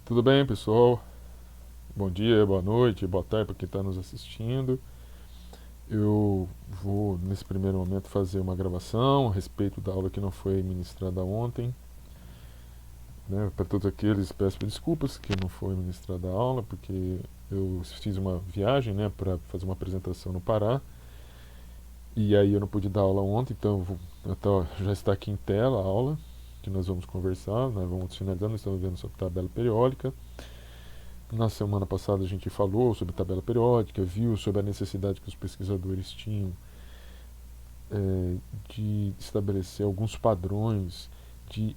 Tudo bem, pessoal? Bom dia, boa noite, boa tarde para quem está nos assistindo. Eu vou, nesse primeiro momento, fazer uma gravação a respeito da aula que não foi ministrada ontem. Né? Para todos aqueles, peço desculpas que não foi ministrada a aula, porque eu fiz uma viagem, né, para fazer uma apresentação no Pará. E aí eu não pude dar aula ontem, então já está aqui em tela a aula que nós vamos conversar. Nós vamos finalizando, estamos vendo sobre tabela periódica. Na semana passada a gente falou sobre tabela periódica, viu sobre a necessidade que os pesquisadores tinham de estabelecer alguns padrões de,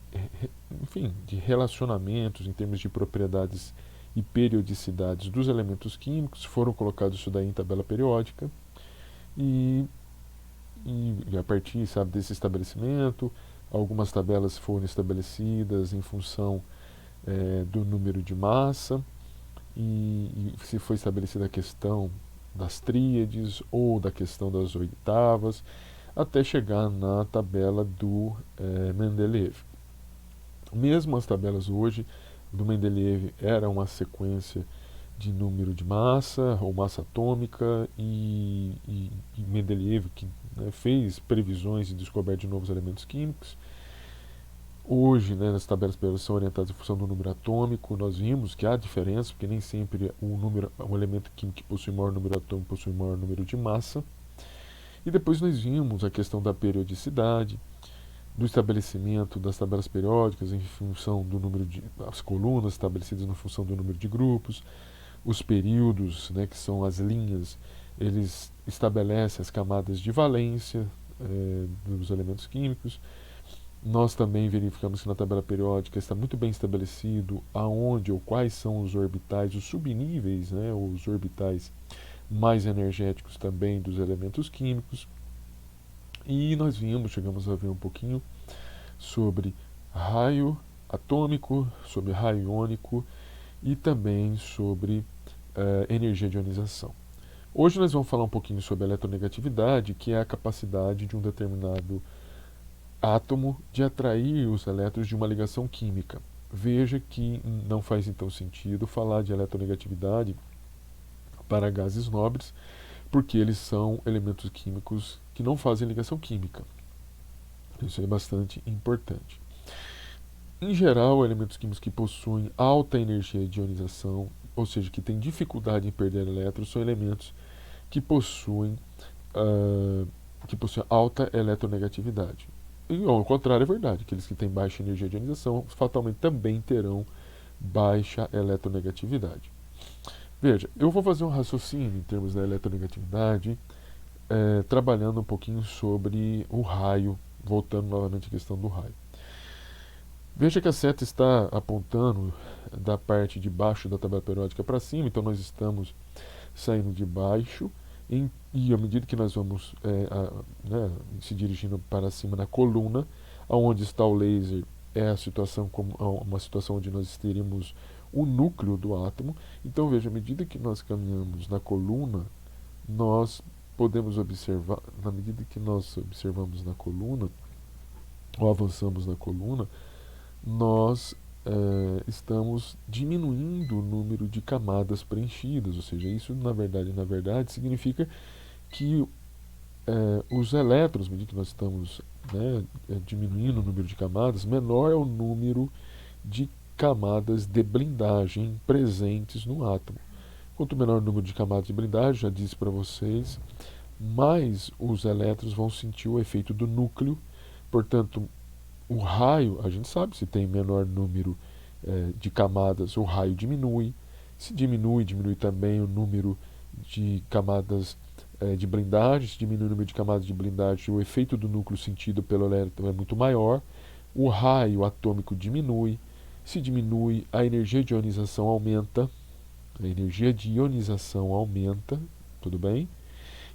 enfim, de relacionamentos em termos de propriedades e periodicidades dos elementos químicos. Foram colocados isso daí em tabela periódica e, e a partir, sabe, desse estabelecimento, algumas tabelas foram estabelecidas em função do número de massa e se foi estabelecida a questão das tríades ou da questão das oitavas, até chegar na tabela do Mendeleev. Mesmo as tabelas hoje do Mendeleev era uma sequência de número de massa ou massa atômica e Mendeleev que, né, fez previsões e descoberta de novos elementos químicos. Hoje, né, as tabelas periódicas são orientadas em função do número atômico. Nós vimos que há diferença, porque nem sempre o elemento químico que possui maior número atômico possui maior número de massa. E depois nós vimos a questão da periodicidade, do estabelecimento das tabelas periódicas em função do número de as colunas estabelecidas em função do número de grupos, os períodos, né, que são as linhas, eles estabelecem as camadas de valência dos elementos químicos. Nós também verificamos que na tabela periódica está muito bem estabelecido aonde ou quais são os orbitais, os subníveis, né, os orbitais mais energéticos também dos elementos químicos. E nós chegamos a ver um pouquinho sobre raio atômico, sobre raio iônico e também sobre energia de ionização. Hoje nós vamos falar um pouquinho sobre a eletronegatividade, que é a capacidade de um determinado átomo de atrair os elétrons de uma ligação química. Veja que não faz então sentido falar de eletronegatividade para gases nobres, porque eles são elementos químicos que não fazem ligação química. Isso é bastante importante. Em geral, elementos químicos que possuem alta energia de ionização, ou seja, que têm dificuldade em perder elétrons, são elementos que possuem, uh, que possuem alta eletronegatividade. E ao contrário é verdade, aqueles que têm baixa energia de ionização fatalmente também terão baixa eletronegatividade. Veja, eu vou fazer um raciocínio em termos da eletronegatividade, trabalhando um pouquinho sobre o raio, voltando novamente à questão do raio. Veja que a seta está apontando da parte de baixo da tabela periódica para cima, então nós estamos saindo de baixo e à medida que nós vamos né, se dirigindo para cima na coluna, onde está o laser é a situação como uma situação onde nós teríamos o núcleo do átomo. Então veja, à medida que nós caminhamos na coluna, nós podemos observar, na medida que nós observamos na coluna, ou avançamos na coluna, nós estamos diminuindo o número de camadas preenchidas, ou seja, isso na verdade significa que os elétrons, à medida que nós estamos, né, diminuindo o número de camadas, menor é o número de camadas de blindagem presentes no átomo. Quanto menor o número de camadas de blindagem, já disse para vocês, mais os elétrons vão sentir o efeito do núcleo. Portanto, o raio, a gente sabe, se tem menor número de camadas, o raio diminui. Se diminui, diminui também o número de camadas de blindagem. Se diminui o número de camadas de blindagem, o efeito do núcleo sentido pelo elétron é muito maior. O raio atômico diminui. Se diminui, a energia de ionização aumenta. A energia de ionização aumenta, tudo bem?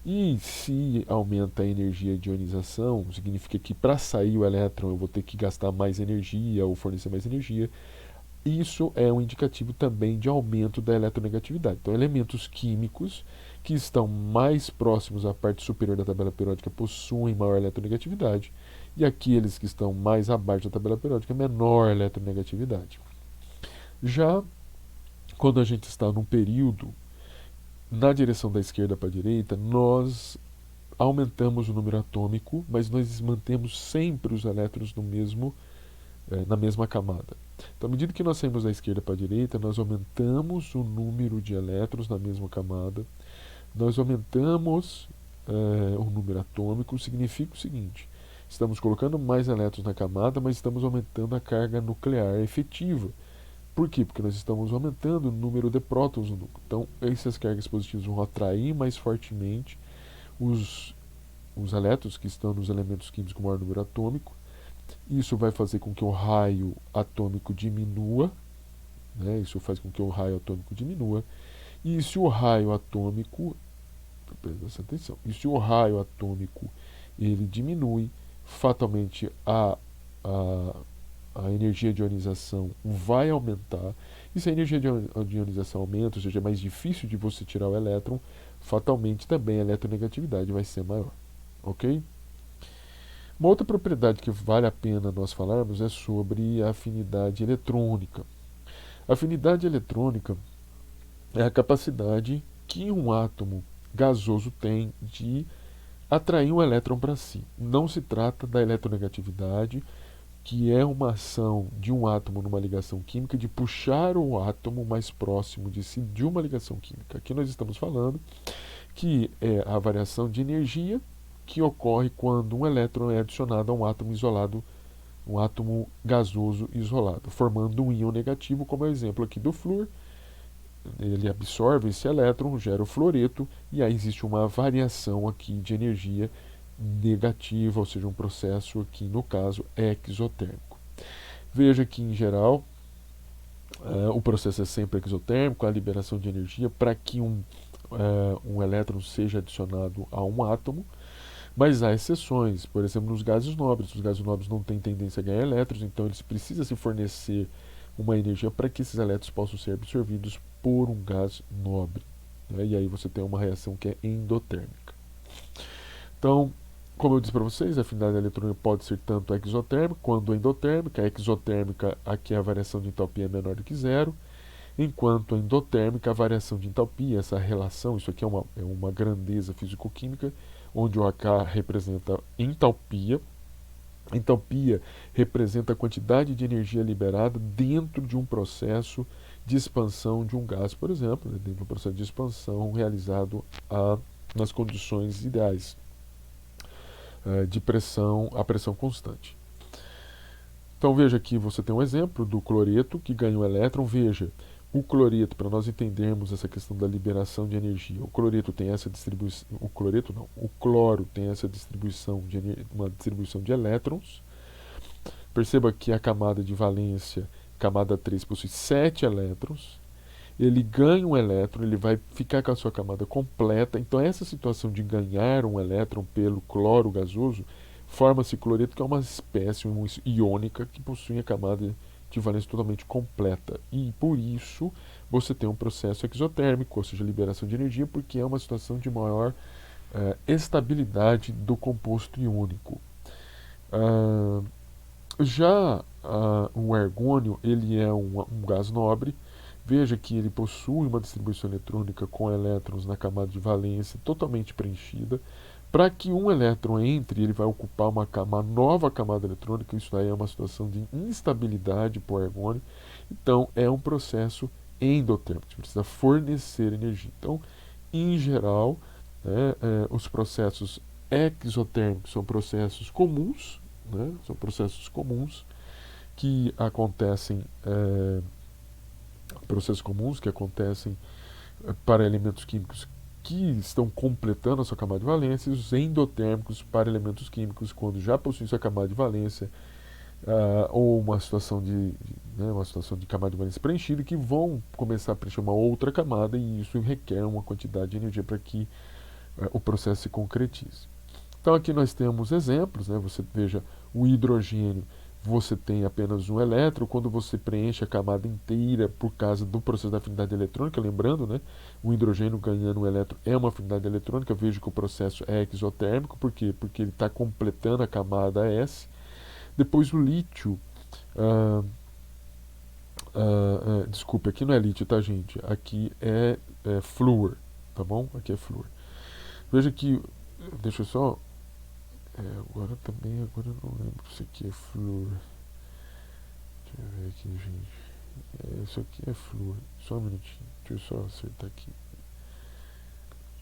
E se aumenta a energia de ionização, significa que para sair o elétron eu vou ter que gastar mais energia ou fornecer mais energia. Isso é um indicativo também de aumento da eletronegatividade. Então, elementos químicos que estão mais próximos à parte superior da tabela periódica possuem maior eletronegatividade, e aqueles que estão mais abaixo da tabela periódica, menor eletronegatividade. Já quando a gente está num período na direção da esquerda para a direita, nós aumentamos o número atômico, mas nós mantemos sempre os elétrons no mesmo, na mesma camada. Então, à medida que nós saímos da esquerda para a direita, nós aumentamos o número de elétrons na mesma camada, nós aumentamos o número atômico, significa o seguinte: estamos colocando mais elétrons na camada, mas estamos aumentando a carga nuclear efetiva. Por quê? Porque nós estamos aumentando o número de prótons no núcleo. Então, essas cargas positivas vão atrair mais fortemente os, os elétrons que estão nos elementos químicos com maior número atômico. Isso vai fazer com que o raio atômico diminua, né? Isso faz com que o raio atômico diminua. E se o raio atômico, presta atenção, e se o raio atômico ele diminui, fatalmente a, a energia de ionização vai aumentar. E se a energia de ionização aumenta, ou seja, é mais difícil de você tirar o elétron, fatalmente também a eletronegatividade vai ser maior. Ok? Uma outra propriedade que vale a pena nós falarmos é sobre a afinidade eletrônica. A afinidade eletrônica é a capacidade que um átomo gasoso tem de atrair um elétron para si. Não se trata da eletronegatividade, que é uma ação de um átomo numa ligação química de puxar o átomo mais próximo de si de uma ligação química. Aqui nós estamos falando que é a variação de energia que ocorre quando um elétron é adicionado a um átomo isolado, um átomo gasoso isolado, formando um íon negativo, como é o exemplo aqui do flúor. Ele absorve esse elétron, gera o fluoreto, e aí existe uma variação aqui de energia negativa, ou seja, um processo aqui, no caso, exotérmico. Veja que, em geral, o processo é sempre exotérmico, a liberação de energia para que um elétron seja adicionado a um átomo, mas há exceções, por exemplo, nos gases nobres. Os gases nobres não têm tendência a ganhar elétrons, então eles precisam se fornecer uma energia para que esses elétrons possam ser absorvidos por um gás nobre. Né? E aí você tem uma reação que é endotérmica. Então, como eu disse para vocês, a afinidade eletrônica pode ser tanto exotérmica quanto endotérmica. A exotérmica, aqui a variação de entalpia é menor do que zero, enquanto a endotérmica, a variação de entalpia, essa relação, isso aqui é uma grandeza físico-química, onde o H representa entalpia. Entalpia representa a quantidade de energia liberada dentro de um processo de expansão de um gás, por exemplo, dentro de um processo de expansão realizado nas condições ideais de pressão a pressão constante. Então veja aqui, você tem um exemplo do cloreto que ganha um elétron. Veja, o cloreto, para nós entendermos essa questão da liberação de energia, o cloreto tem essa distribuição, o cloro tem essa distribuição uma distribuição de elétrons. Perceba que a camada de valência, camada 3, possui 7 elétrons. Ele ganha um elétron, ele vai ficar com a sua camada completa. Então essa situação de ganhar um elétron pelo cloro gasoso, forma-se cloreto, que é uma espécie iônica que possui a camada de valência totalmente completa. E por isso você tem um processo exotérmico, ou seja, liberação de energia, porque é uma situação de maior estabilidade do composto iônico. O argônio, ele é um gás nobre. Veja que ele possui uma distribuição eletrônica com elétrons na camada de valência totalmente preenchida. Para que um elétron entre, ele vai ocupar uma nova camada eletrônica. Isso daí é uma situação de instabilidade para o argônio. Então, é um processo endotérmico. Você precisa fornecer energia. Então, em geral, os processos exotérmicos são processos comuns, né? São processos comuns que acontecem para elementos químicos que estão completando a sua camada de valência, e os endotérmicos para elementos químicos quando já possuem sua camada de valência, ou uma situação de camada de valência preenchida, que vão começar a preencher uma outra camada, e isso requer uma quantidade de energia para que o processo se concretize. Então aqui nós temos exemplos, né? Você veja, o hidrogênio, você tem apenas um elétron. Quando você preenche a camada inteira por causa do processo da afinidade eletrônica, lembrando, né, o hidrogênio ganhando um elétron é uma afinidade eletrônica. Veja que o processo é exotérmico. Por quê? Porque ele está completando a camada S. Depois o lítio, Desculpe, aqui não é lítio, tá, gente? Aqui é flúor, tá bom? Aqui é flúor. Veja que, deixa eu só, agora eu não lembro se aqui é flúor. Deixa eu ver aqui, gente. Isso aqui é flúor. Só um minutinho, deixa eu só acertar aqui.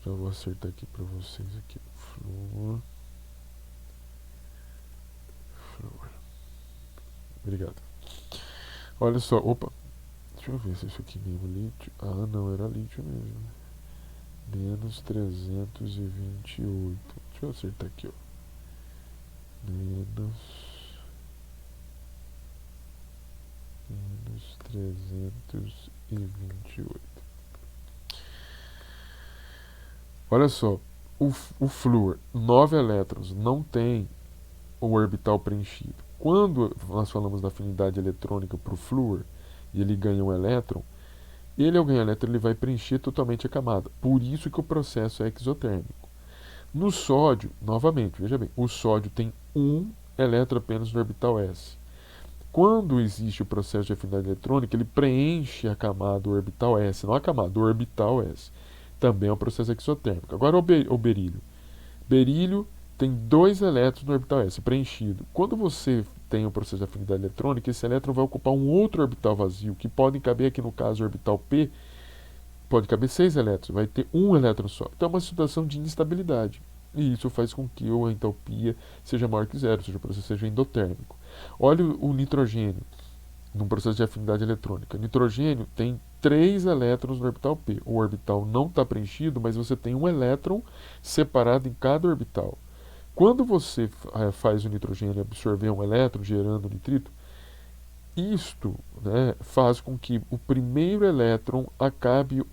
Já vou acertar aqui pra vocês aqui. Flúor. Flúor. Obrigado. Olha só, opa. Deixa eu ver se isso aqui mesmo é lítio. Ah, não, era lítio mesmo. Menos 328. Deixa eu acertar aqui, ó. Menos 328. Olha só, o flúor, 9 elétrons, não tem o orbital preenchido. Quando nós falamos da afinidade eletrônica para o flúor, e ele ganha um elétron, ele ao ganhar elétron ele vai preencher totalmente a camada. Por isso que o processo é exotérmico. No sódio, novamente, veja bem, o sódio tem um elétron apenas no orbital s. Quando existe o processo de afinidade eletrônica, ele preenche a camada, o orbital s, não a camada, o orbital s. Também é um processo exotérmico. Agora o berílio. Berílio tem dois elétrons no orbital s, preenchido. Quando você tem o processo de afinidade eletrônica, esse elétron vai ocupar um outro orbital vazio, que podem caber aqui no caso o orbital p, pode caber 6 elétrons, vai ter um elétron só. Então é uma situação de instabilidade. E isso faz com que a entalpia seja maior que zero, ou seja, o processo seja endotérmico. Olha o nitrogênio, num processo de afinidade eletrônica. Nitrogênio tem 3 elétrons no orbital p. O orbital não está preenchido, mas você tem um elétron separado em cada orbital. Quando você faz o nitrogênio absorver um elétron, gerando nitrito, isto, né, faz com que o primeiro elétron acabe,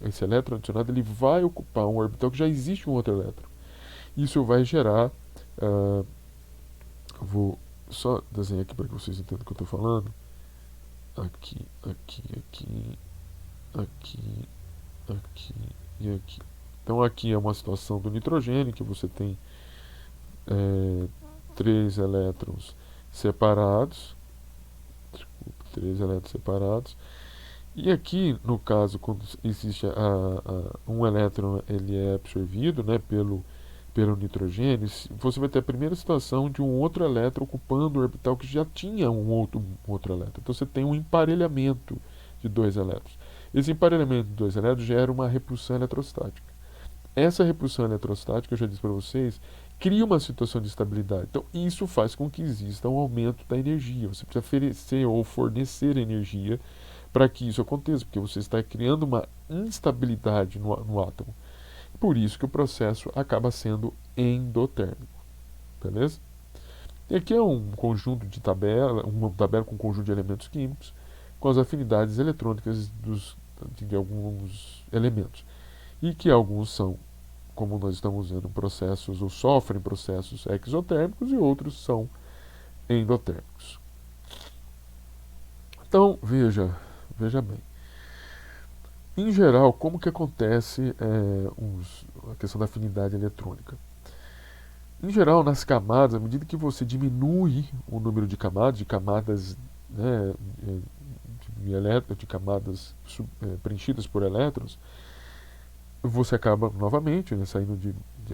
esse elétron adicionado ele vai ocupar um orbital que já existe um outro elétron. Isso vai gerar, vou só desenhar aqui para que vocês entendam o que eu estou falando. Aqui, aqui, aqui, aqui, aqui e aqui. Então aqui é uma situação do nitrogênio, que você tem 3 elétrons separados. Desculpa, 3 elétrons separados. E aqui, no caso, quando existe um elétron, ele é absorvido, né, pelo nitrogênio, você vai ter a primeira situação de um outro elétron ocupando o orbital que já tinha um outro elétron. Então você tem um emparelhamento de dois elétrons. Esse emparelhamento de dois elétrons gera uma repulsão eletrostática. Essa repulsão eletrostática, eu já disse para vocês, cria uma situação de estabilidade. Então isso faz com que exista um aumento da energia. Você precisa oferecer ou fornecer energia para que isso aconteça, porque você está criando uma instabilidade no átomo. Por isso que o processo acaba sendo endotérmico. Beleza? E aqui é um conjunto de tabela, uma tabela com um conjunto de elementos químicos, com as afinidades eletrônicas de alguns elementos. E que alguns são, como nós estamos vendo, processos ou sofrem processos exotérmicos e outros são endotérmicos. Então, veja bem. Em geral, como que acontece a questão da afinidade eletrônica? Em geral, nas camadas, à medida que você diminui o número de camadas, né, de camadas preenchidas por elétrons, você acaba, novamente, né, saindo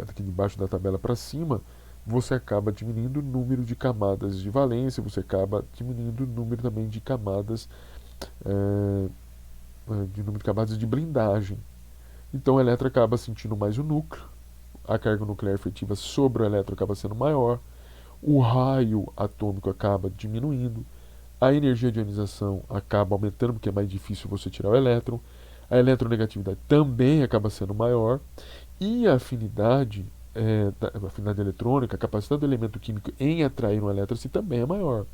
aqui debaixo da tabela para cima, você acaba diminuindo o número de camadas de valência, você acaba diminuindo o número também de camadas de blindagem. Então o elétron acaba sentindo mais o núcleo, a carga nuclear efetiva sobre o elétron acaba sendo maior, o raio atômico acaba diminuindo, a energia de ionização acaba aumentando, porque é mais difícil você tirar o elétron, a eletronegatividade também acaba sendo maior, e a afinidade eletrônica, a capacidade do elemento químico em atrair um elétron também é maior.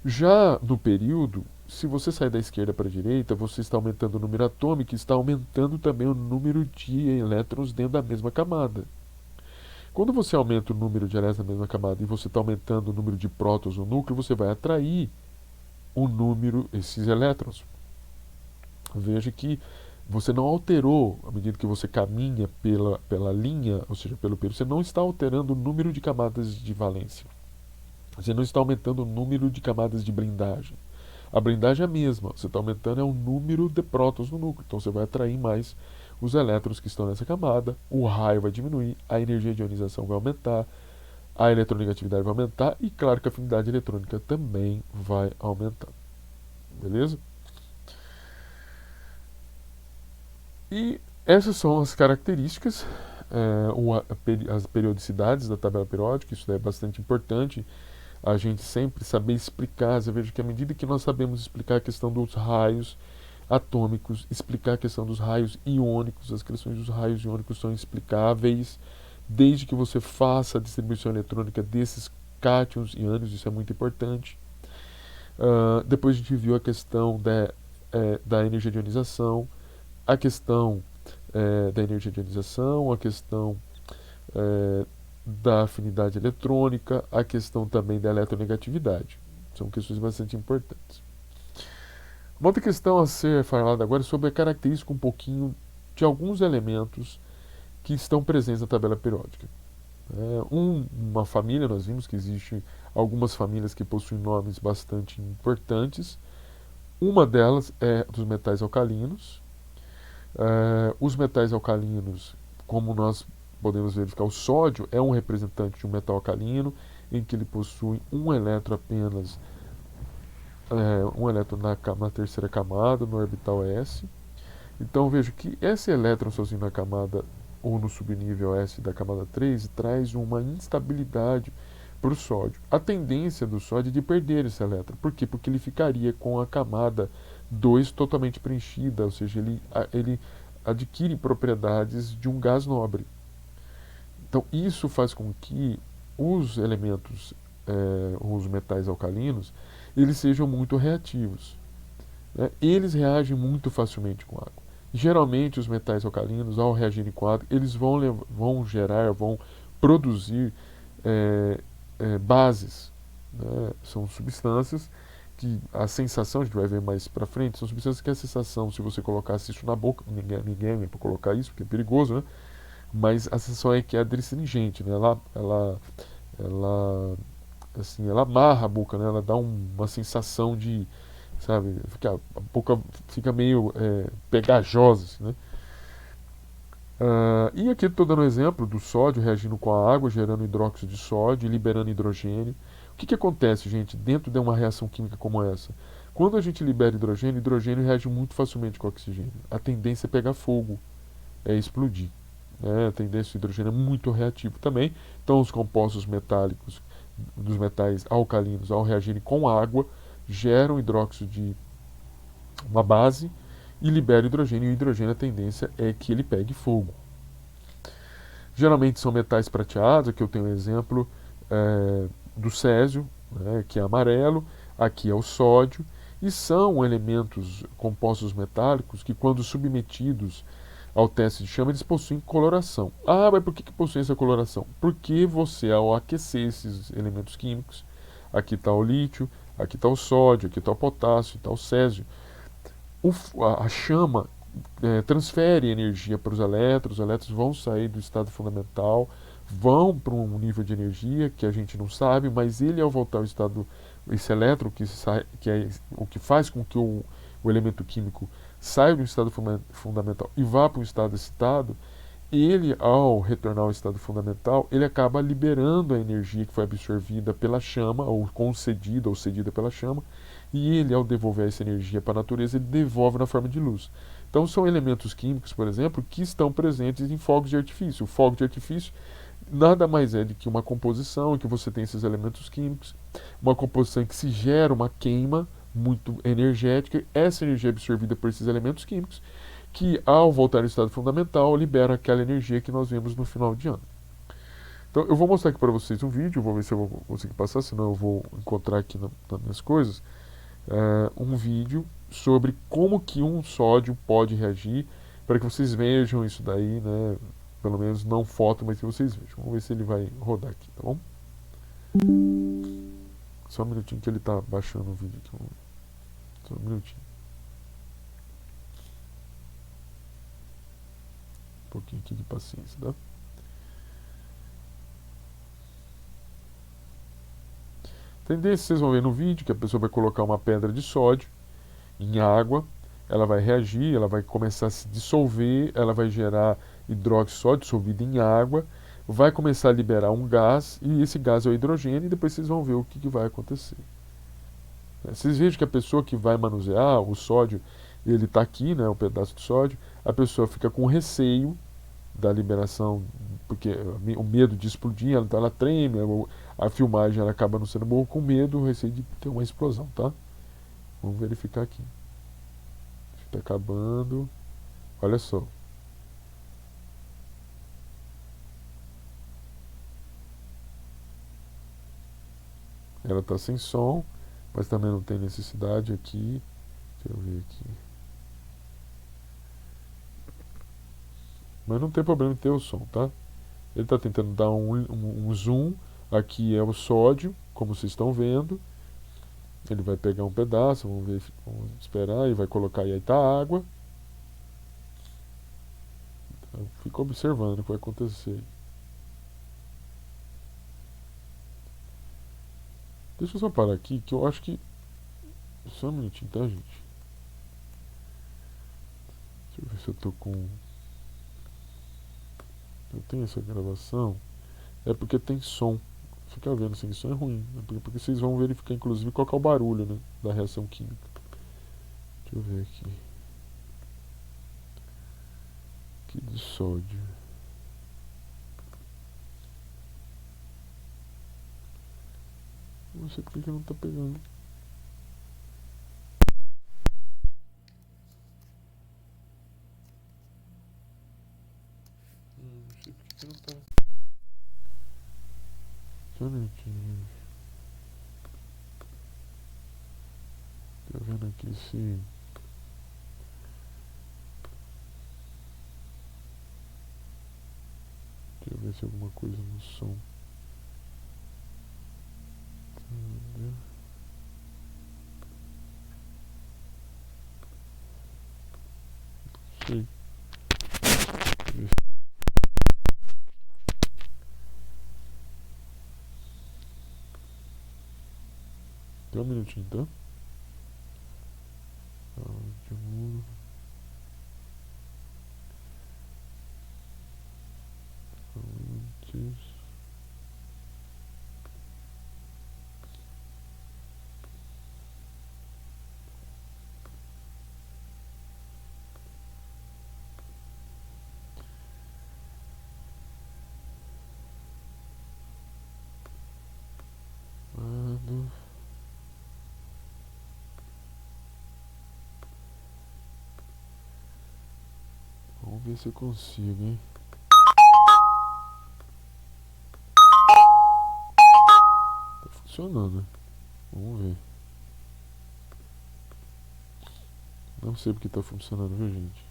Já no período, se você sair da esquerda para a direita, você está aumentando o número atômico e está aumentando também o número de elétrons dentro da mesma camada. Quando você aumenta o número de elétrons na mesma camada e você está aumentando o número de prótons no núcleo, você vai atrair esses elétrons. Veja que você não alterou, à medida que você caminha pela linha, ou seja, pelo período, você não está alterando o número de camadas de valência. Você não está aumentando o número de camadas de blindagem. A blindagem é a mesma, você está aumentando é o número de prótons no núcleo, então você vai atrair mais os elétrons que estão nessa camada, o raio vai diminuir, a energia de ionização vai aumentar, a eletronegatividade vai aumentar e claro que a afinidade eletrônica também vai aumentar. Beleza? E essas são as características, as periodicidades da tabela periódica. Isso é bastante importante a gente sempre saber explicar. Você veja que à medida que nós sabemos explicar a questão dos raios atômicos, explicar a questão dos raios iônicos, as questões dos raios iônicos são explicáveis desde que você faça a distribuição eletrônica desses cátions e ânions, isso é muito importante. Depois a gente viu a questão da energia de ionização, a questão da energia de ionização, a questão da afinidade eletrônica, a questão também da eletronegatividade. São questões bastante importantes. Uma outra questão a ser falada agora é sobre a característica um pouquinho de alguns elementos que estão presentes na tabela periódica. Uma família, nós vimos que existem algumas famílias que possuem nomes bastante importantes. Uma delas é dos metais alcalinos. Os metais alcalinos, como nós podemos verificar, o sódio é um representante de um metal alcalino, em que ele possui um elétron apenas, um elétron na terceira camada, no orbital S. Então vejo que esse elétron sozinho na camada ou no subnível S da camada 3 traz uma instabilidade para o sódio. A tendência do sódio é de perder esse elétron. Por quê? Porque ele ficaria com a camada 2 totalmente preenchida, ou seja, ele adquire propriedades de um gás nobre. Então isso faz com que os elementos, os metais alcalinos, eles sejam muito reativos. Eles reagem muito facilmente com água. Geralmente os metais alcalinos, ao reagirem com água, eles vão produzir bases. São substâncias que a sensação, a gente vai ver mais pra frente, são substâncias que a sensação, se você colocasse isso na boca, ninguém é para colocar isso, porque é perigoso, né? Mas a sensação é que é adstringente, né? Ela amarra a boca, né? Ela dá uma sensação de, sabe, a boca fica meio pegajosa, assim, né? E aqui estou dando um exemplo do sódio reagindo com a água, gerando hidróxido de sódio e liberando hidrogênio. O que acontece, gente, dentro de uma reação química como essa? Quando a gente libera hidrogênio, o hidrogênio reage muito facilmente com o oxigênio. A tendência é pegar fogo, é explodir. A tendência do hidrogênio é muito reativo também. Então, os compostos metálicos dos metais alcalinos, ao reagirem com água, geram hidróxido de uma base e libera hidrogênio. E o hidrogênio, a tendência é que ele pegue fogo. Geralmente são metais prateados. Aqui eu tenho um exemplo do césio, que é amarelo. Aqui é o sódio. E são elementos compostos metálicos que, quando submetidos ao teste de chama, eles possuem coloração. Mas por que possuem essa coloração? Porque você, ao aquecer esses elementos químicos, aqui está o lítio, aqui está o sódio, aqui está o potássio, está o césio, a chama transfere energia para os elétrons vão sair do estado fundamental, vão para um nível de energia que a gente não sabe, mas ele, ao voltar ao estado, esse elétron que é o que faz com que o elemento químico saia do estado fundamental e vá para um estado excitado, ele, ao retornar ao estado fundamental, ele acaba liberando a energia que foi absorvida pela chama, ou concedida ou cedida pela chama, e ele, ao devolver essa energia para a natureza, ele devolve na forma de luz. Então são elementos químicos, por exemplo, que estão presentes em fogos de artifício. O fogo de artifício nada mais é do que uma composição em que você tem esses elementos químicos, uma composição em que se gera uma queima muito energética, essa energia é absorvida por esses elementos químicos, que ao voltar ao estado fundamental, libera aquela energia que nós vemos no final de ano. Então eu vou mostrar aqui para vocês um vídeo, vou ver se eu vou conseguir passar, senão eu vou encontrar aqui nas minhas coisas, um vídeo sobre como que um sódio pode reagir, para que vocês vejam isso daí, né? Pelo menos não foto, mas que vocês vejam. Vamos ver se ele vai rodar aqui, tá bom? Só um minutinho que ele está baixando o vídeo aqui. Só um minutinho. Um pouquinho aqui de paciência, tá? Tendência, vocês vão ver no vídeo que a pessoa vai colocar uma pedra de sódio em água, ela vai reagir, ela vai começar a se dissolver, ela vai gerar hidróxido de sódio dissolvido em água, vai começar a liberar um gás, e esse gás é o hidrogênio, e depois vocês vão ver o que vai acontecer. Vocês vejam que a pessoa que vai manusear o sódio, ele está aqui, né, o pedaço de sódio, a pessoa fica com receio da liberação, porque o medo de explodir, então ela treme, a filmagem ela acaba não sendo boa, com medo, o receio de ter uma explosão, tá? Vamos verificar aqui. Está acabando. Olha só. Ela está sem som, mas também não tem necessidade aqui. Deixa eu ver aqui. Mas não tem problema em ter o som, tá? Ele está tentando dar um zoom. Aqui é o sódio, como vocês estão vendo. Ele vai pegar um pedaço, vamos ver, vamos esperar, e vai colocar aí tá a água. Então, fica observando o que vai acontecer. Deixa eu só parar aqui, que eu acho que... Só um minutinho, tá, gente? Deixa eu ver se eu tô com... Eu tenho essa gravação. É porque tem som. Ficar vendo sem som é ruim, né? Porque vocês vão verificar, inclusive, qual que é o barulho, né, da reação química. Deixa eu ver aqui. Aqui de sódio. Não sei porque que não tá pegando. Não sei porque que não tá. Só um minutinho. Tô vendo aqui se... Deixa eu ver se alguma coisa no som. Entendeu? Sei. Dá um minutinho, tá? Áudio. Antes. Lado. Vamos ver se eu consigo, hein? Tá funcionando. Vamos ver. Não sei porque tá funcionando, viu, gente?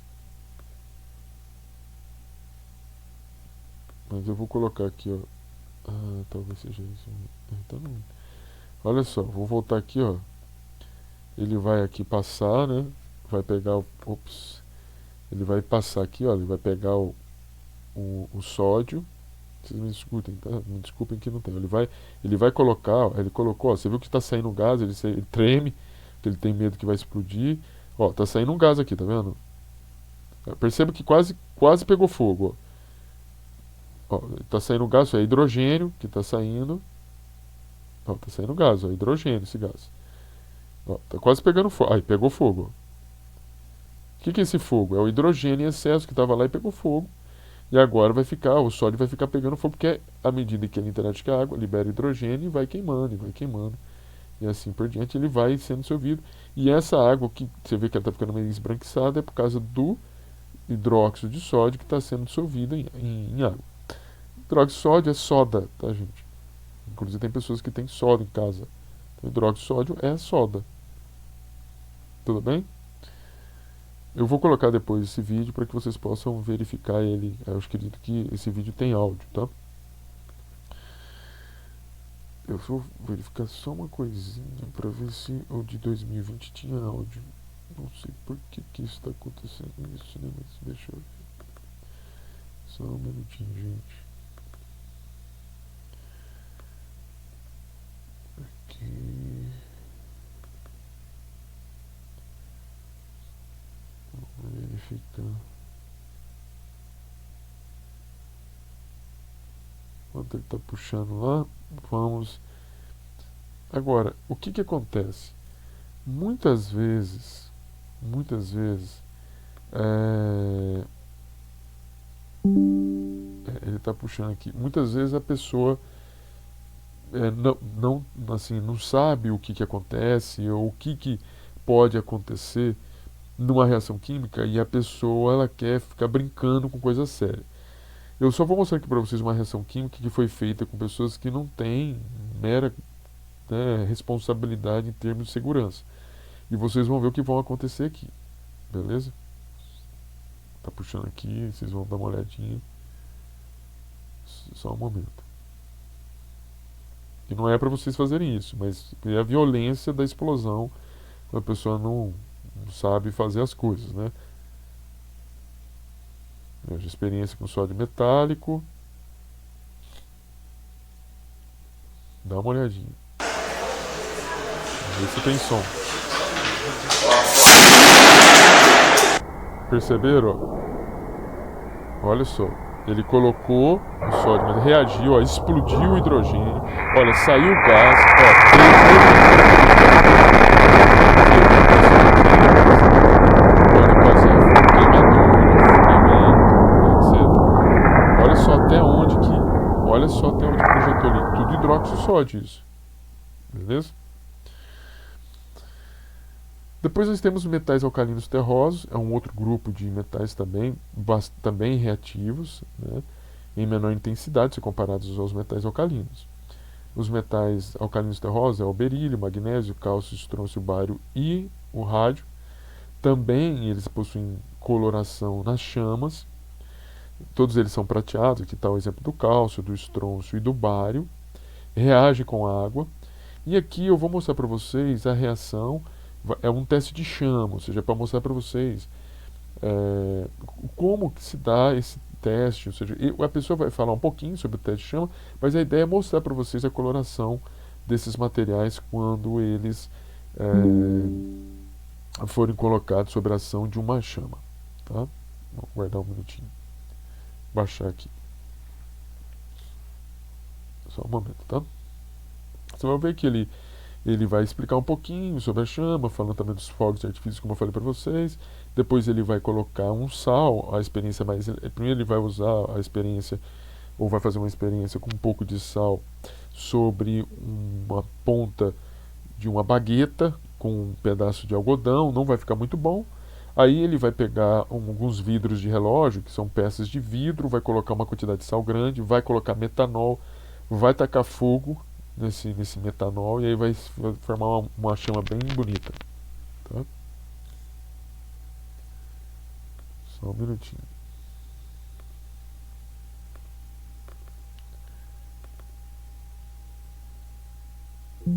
Mas eu vou colocar aqui, ó. Ah, talvez seja isso. Então não. Olha só, vou voltar aqui, ó. Ele vai aqui passar, né? Vai pegar o... Ops. Ele vai passar aqui, ó. Ele vai pegar o sódio. Vocês me desculpem, tá? Me desculpem que não tem. Ele vai colocar, ó, ele colocou, ó, você viu que está saindo um gás, ele treme, porque ele tem medo que vai explodir. Ó, tá saindo um gás aqui, tá vendo? Perceba que quase pegou fogo, ó. Ó, tá saindo um gás, é hidrogênio que tá saindo. Ó, tá saindo gás, ó, hidrogênio esse gás. Ó, tá quase pegando fogo. Aí, pegou fogo, ó. O que é esse fogo? É o hidrogênio em excesso que estava lá e pegou fogo. E agora o sódio vai ficar pegando fogo, porque à medida que ele interage com a água, libera hidrogênio e vai queimando, e vai queimando. E assim por diante, ele vai sendo dissolvido. E essa água, que você vê que ela está ficando meio esbranquiçada, é por causa do hidróxido de sódio que está sendo dissolvido em água. Hidróxido de sódio é soda, tá, gente? Inclusive tem pessoas que têm soda em casa. Então, hidróxido de sódio é soda. Tudo bem? Eu vou colocar depois esse vídeo para que vocês possam verificar ele. Eu acredito que esse vídeo tem áudio, tá? Eu vou verificar só uma coisinha para ver se o de 2020 tinha áudio. Não sei por que isso está acontecendo isso, né? Mas deixa eu ver. Só um minutinho, gente. aqui. Vamos verificar. Enquanto ele está puxando lá, vamos. Agora, o que acontece? Muitas vezes, ele está puxando aqui. Muitas vezes a pessoa assim, não sabe o que acontece ou o que pode acontecer numa reação química e a pessoa ela quer ficar brincando com coisa séria. Eu só vou mostrar aqui para vocês uma reação química que foi feita com pessoas que não têm mera, né, responsabilidade em termos de segurança. E vocês vão ver o que vai acontecer aqui. Beleza? Tá puxando aqui, vocês vão dar uma olhadinha. Só um momento. E não é para vocês fazerem isso, mas é a violência da explosão quando a pessoa não sabe fazer as coisas, né? Veja, experiência com sódio metálico. Dá uma olhadinha. Vê se tem som. Perceberam? Olha só. Ele colocou o sódio, mas reagiu, ó, explodiu o hidrogênio. Olha, saiu o gás. Pode causar queimadura, fumelamento, etc. Olha só até onde projetou ali. Tudo hidróxido de sódio isso. Beleza? Depois nós temos metais alcalinos terrosos, é um outro grupo de metais também reativos, né, em menor intensidade se comparados aos metais alcalinos. Os metais alcalinos terrosos é o berílio, magnésio, cálcio, estrôncio, bário e o rádio. Também eles possuem coloração nas chamas. Todos eles são prateados, aqui está o exemplo do cálcio, do estrôncio e do bário. Reage com água. E aqui eu vou mostrar para vocês a reação. É um teste de chama, ou seja, para mostrar para vocês como que se dá esse teste. Ou seja, a pessoa vai falar um pouquinho sobre o teste de chama, mas a ideia é mostrar para vocês a coloração desses materiais quando eles forem colocados sob a ação de uma chama. Tá? Vou guardar um minutinho. Baixar aqui. Só um momento, tá? Você vai ver que ele vai explicar um pouquinho sobre a chama, falando também dos fogos de artifício, como eu falei para vocês. Depois ele vai colocar um sal, a experiência mais... Primeiro ele vai usar a experiência, ou vai fazer uma experiência com um pouco de sal sobre uma ponta de uma bagueta com um pedaço de algodão, não vai ficar muito bom. Aí ele vai pegar alguns vidros de relógio, que são peças de vidro, vai colocar uma quantidade de sal grande, vai colocar metanol, vai tacar fogo nesse metanol e aí vai formar uma chama bem bonita. Tá? Só um minutinho. Deixa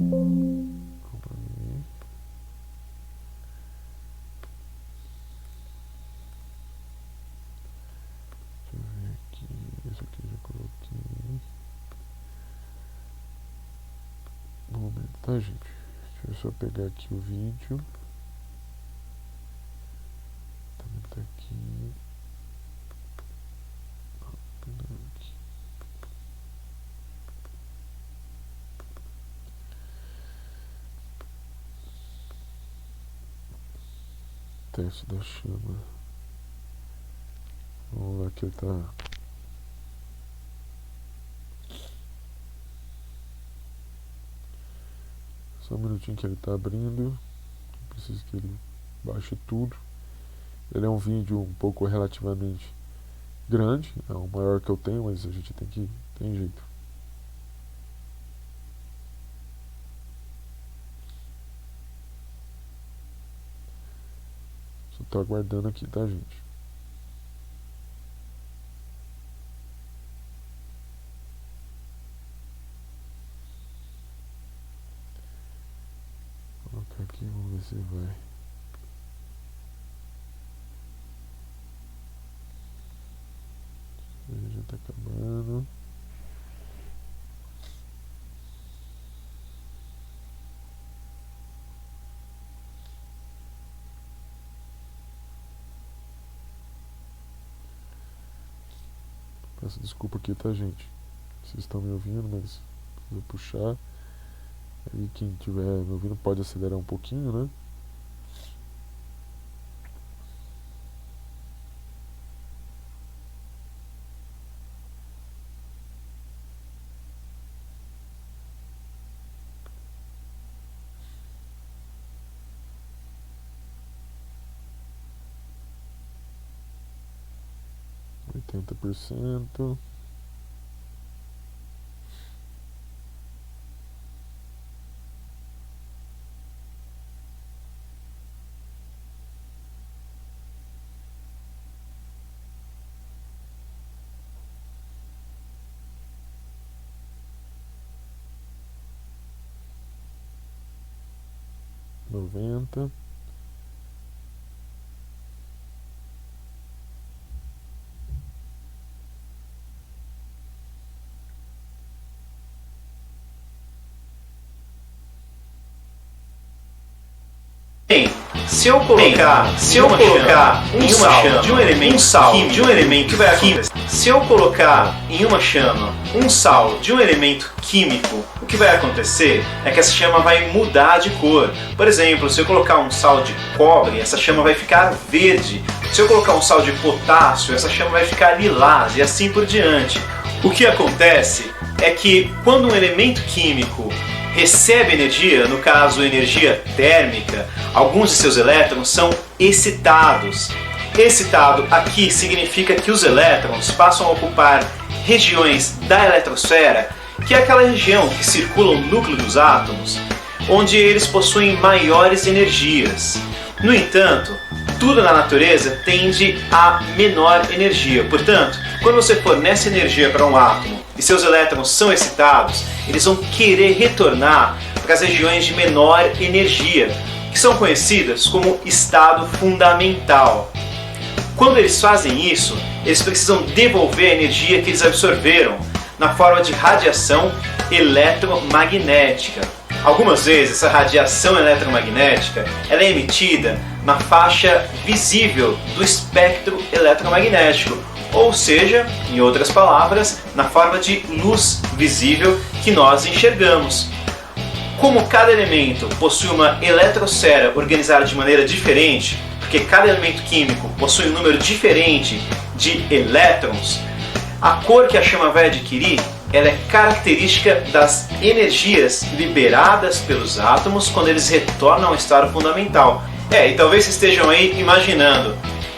eu ver aqui. Esse aqui eu já coloquei. Um momento, tá, gente? Deixa eu só pegar aqui o vídeo. Também tá aqui. Teste da chama. Vamos lá que ele tá. Só um minutinho que ele tá abrindo. Preciso que ele baixe tudo. Ele é um vídeo um pouco relativamente grande, é o maior que eu tenho, mas a gente tem jeito. Só tô aguardando aqui, tá, gente? Vou colocar aqui, vamos ver se vai. Já tá acabando. Peço desculpa aqui, tá, gente? Vocês estão me ouvindo, mas vou puxar. Aí quem estiver me ouvindo pode acelerar um pouquinho, né? Oitenta por cento. Noventa. Bem, se eu colocar um sal de um elemento que vai acontecer? Se eu colocar em uma chama um sal de um elemento químico, o que vai acontecer é que essa chama vai mudar de cor. Por exemplo, se eu colocar um sal de cobre, essa chama vai ficar verde. Se eu colocar um sal de potássio, essa chama vai ficar lilás e assim por diante. O que acontece é que quando um elemento químico recebe energia, no caso energia térmica, alguns de seus elétrons são excitados. Excitado aqui significa que os elétrons passam a ocupar regiões da eletrosfera, que é aquela região que circula o núcleo dos átomos, onde eles possuem maiores energias. No entanto, tudo na natureza tende a menor energia. Portanto, quando você fornece energia para um átomo e seus elétrons são excitados, eles vão querer retornar para as regiões de menor energia, que são conhecidas como estado fundamental. Quando eles fazem isso, eles precisam devolver a energia que eles absorveram na forma de radiação eletromagnética. Algumas vezes essa radiação eletromagnética ela é emitida na faixa visível do espectro eletromagnético, ou seja, em outras palavras, na forma de luz visível que nós enxergamos. Como cada elemento possui uma eletrosfera organizada de maneira diferente, porque cada elemento químico possui um número diferente de elétrons, a cor que a chama vai adquirir ela é característica das energias liberadas pelos átomos quando eles retornam ao estado fundamental. E talvez vocês estejam aí imaginando,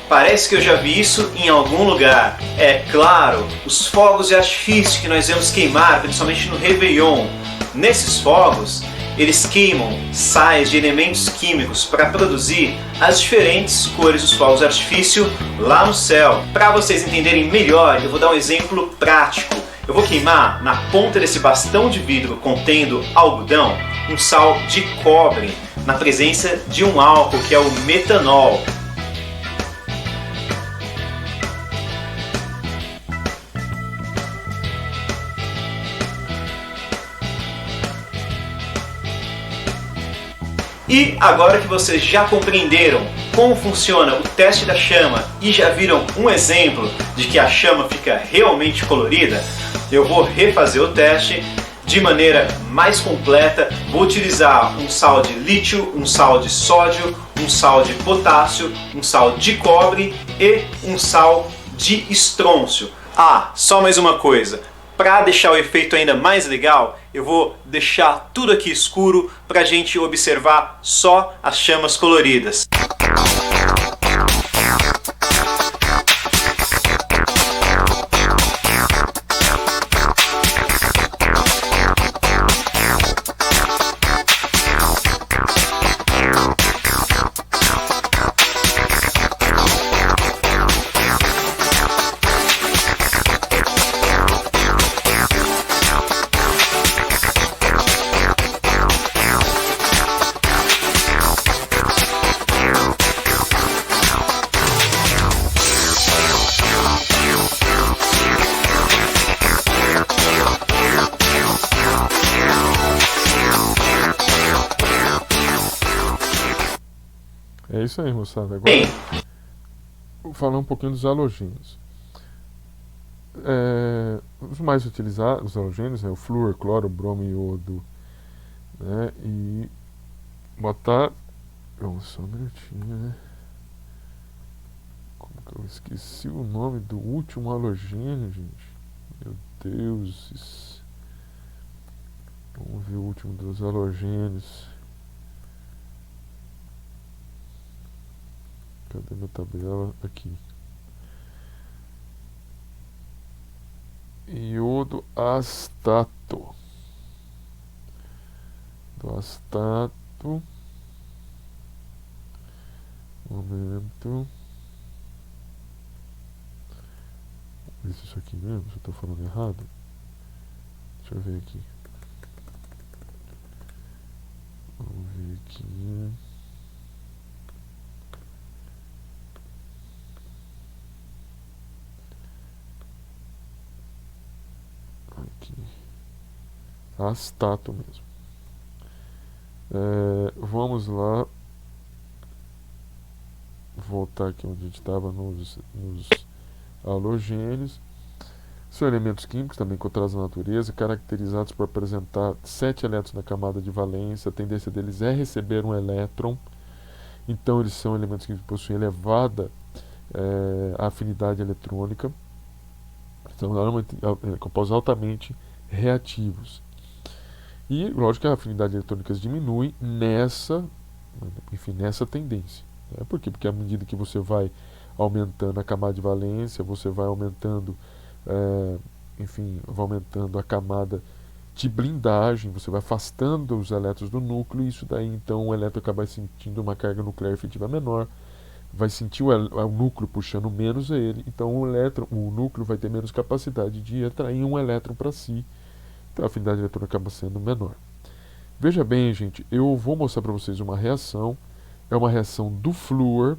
parece que eu já vi isso em algum lugar. É claro, os fogos de artifício que nós vemos queimar, principalmente no Réveillon. Nesses fogos, eles queimam sais de elementos químicos para produzir as diferentes cores dos fogos de artifício lá no céu. Para vocês entenderem melhor, eu vou dar um exemplo prático. Eu vou queimar na ponta desse bastão de vidro contendo algodão um sal de cobre na presença de um álcool que é o metanol. E agora que vocês já compreenderam como funciona o teste da chama e já viram um exemplo de que a chama fica realmente colorida, eu vou refazer o teste de maneira mais completa. Vou utilizar um sal de lítio, um sal de sódio, um sal de potássio, um sal de cobre e um sal de estrôncio. Só mais uma coisa. Para deixar o efeito ainda mais legal, eu vou deixar tudo aqui escuro para a gente observar só as chamas coloridas. É isso aí, moçada. Agora vou falar um pouquinho dos halogênios. os mais utilizados, os halogênios, o flúor, cloro, bromo e iodo, né? E botar. Vamos só um minutinho, né? Como que eu esqueci o nome do último halogênio, gente? Meu Deus. Vamos ver o último dos halogênios. Cadê minha tabela? Aqui. Iodo astato. Do astato. Momento. Vê se isso aqui mesmo, se eu tô falando errado. Deixa eu ver aqui. Vamos ver aqui. Aqui. Astato mesmo. Vamos lá. Voltar aqui onde a gente estava nos halogênios. São elementos químicos também encontrados na natureza, caracterizados por apresentar 7 elétrons na camada de valência. A tendência deles é receber um elétron. Então eles são elementos que possuem elevada afinidade eletrônica. São compostos altamente reativos. E, lógico que a afinidade eletrônica diminui nessa tendência. Né? Por quê? Porque à medida que você vai aumentando a camada de valência, você vai aumentando, vai aumentando a camada de blindagem, você vai afastando os elétrons do núcleo, e isso daí então o elétron acaba sentindo uma carga nuclear efetiva menor, vai sentir o núcleo puxando menos a ele, então o núcleo vai ter menos capacidade de atrair um elétron para si, então a afinidade eletrônica acaba sendo menor. Veja bem, gente, eu vou mostrar para vocês uma reação, é uma reação do flúor,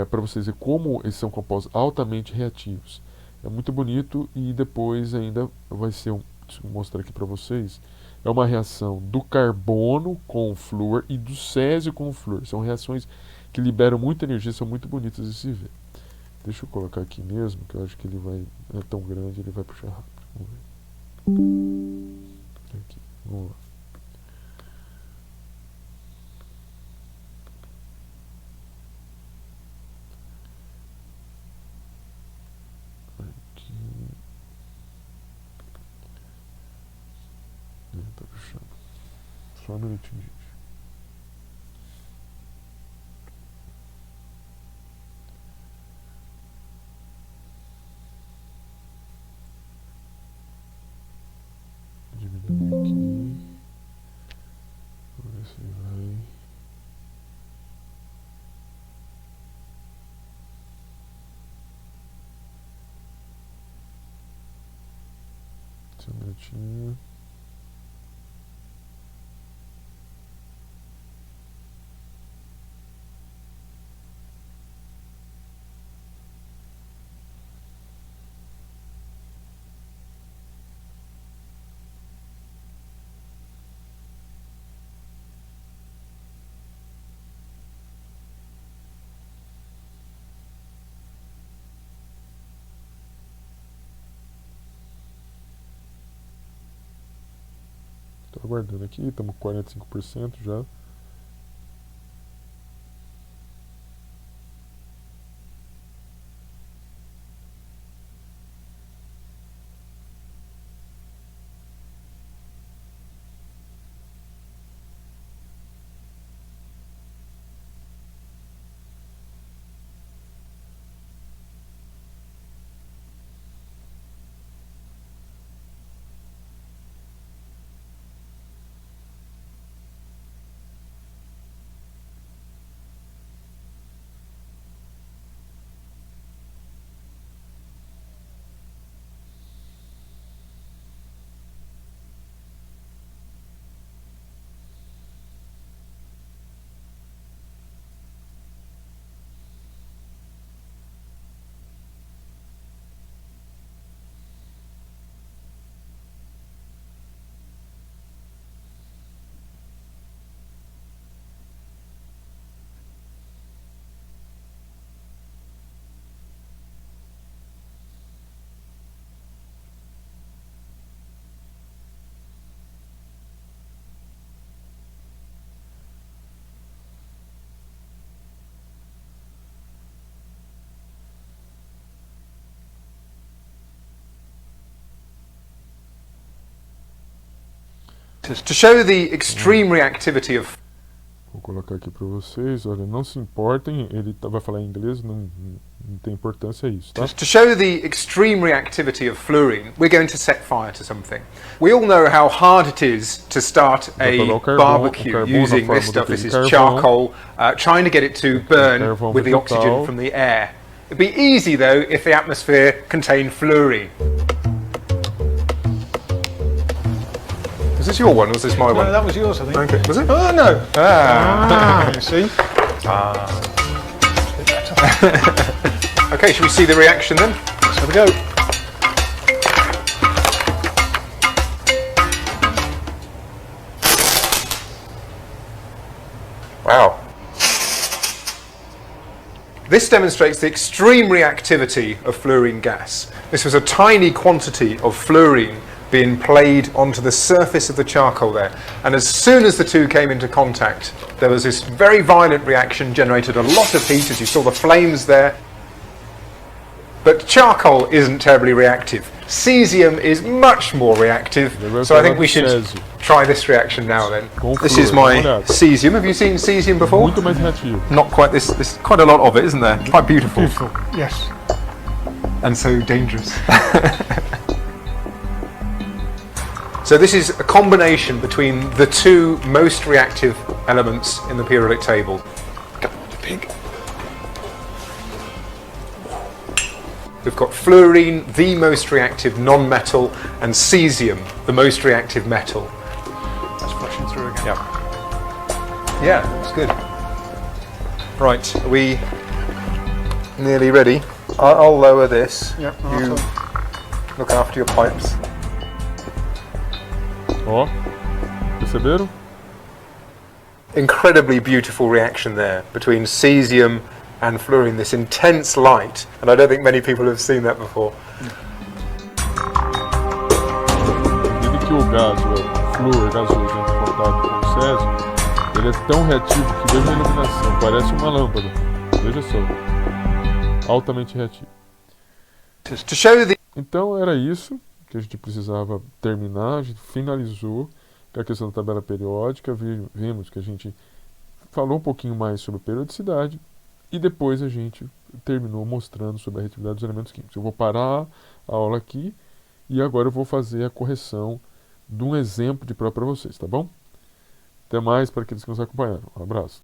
para vocês verem como eles são compostos altamente reativos. É muito bonito, e depois ainda vai ser deixa eu mostrar aqui para vocês, é uma reação do carbono com o flúor e do césio com o flúor. São reações que liberam muita energia, são muito bonitas de se ver. Deixa eu colocar aqui mesmo, que eu acho que ele vai, não é tão grande, ele vai puxar rápido. Vamos ver. Aqui, vamos lá. Aqui. Tá puxando. Só um minutinho, gente. Diminuir aqui. Vamos ver se vai. Só um minutinho. Estou aguardando aqui, estamos com 45% já. To show the extreme reactivity of Vou colocar aqui para vocês. Olha, não se importem, ele vai falar em inglês, não tem importância isso, tá? To show the extreme reactivity of fluorine, we're going to set fire to something. We all know how hard it is to start a barbecue using this stuff. This is charcoal, trying to get it to burn with the oxygen from the air. It'd be easy though if the atmosphere contained fluorine. Was this your one or was this my one? No, that was yours, I think. Okay. Was it? Oh, no. You see? Okay, should we see the reaction then? Let's have a go. Wow. This demonstrates the extreme reactivity of fluorine gas. This was a tiny quantity of fluorine being played onto the surface of the charcoal there. And as soon as the two came into contact, there was this very violent reaction, generated a lot of heat, as you saw the flames there. But charcoal isn't terribly reactive. Cesium is much more reactive, so I think we should try this reaction now then. This is my cesium. Have you seen cesium before? Muito mais reativo. Not quite this, quite a lot of it, isn't there? Quite beautiful. Beautiful, yes. And so dangerous. So this is a combination between the two most reactive elements in the periodic table. Come on, the pig. We've got fluorine, the most reactive non-metal, and cesium, the most reactive metal. That's flushing through again. Yeah, that's good. Right, are we nearly ready? I'll lower this. Yep, You look after your pipes. Ó, perceberam? Incredibly beautiful reaction there between cesium and fluorine, this intense light, and I don't think many people have seen that before. Dizem que o gás, o flúor gasoso em contato com o césio, ele é tão reativo que veja a iluminação, parece uma lâmpada. Veja só, altamente reativo. To show the Então era isso que a gente precisava terminar, a gente finalizou com a questão da tabela periódica, vimos que a gente falou um pouquinho mais sobre periodicidade e depois a gente terminou mostrando sobre a reatividade dos elementos químicos. Eu vou parar a aula aqui e agora eu vou fazer a correção de um exemplo de prova para vocês, tá bom? Até mais para aqueles que nos acompanharam. Um abraço.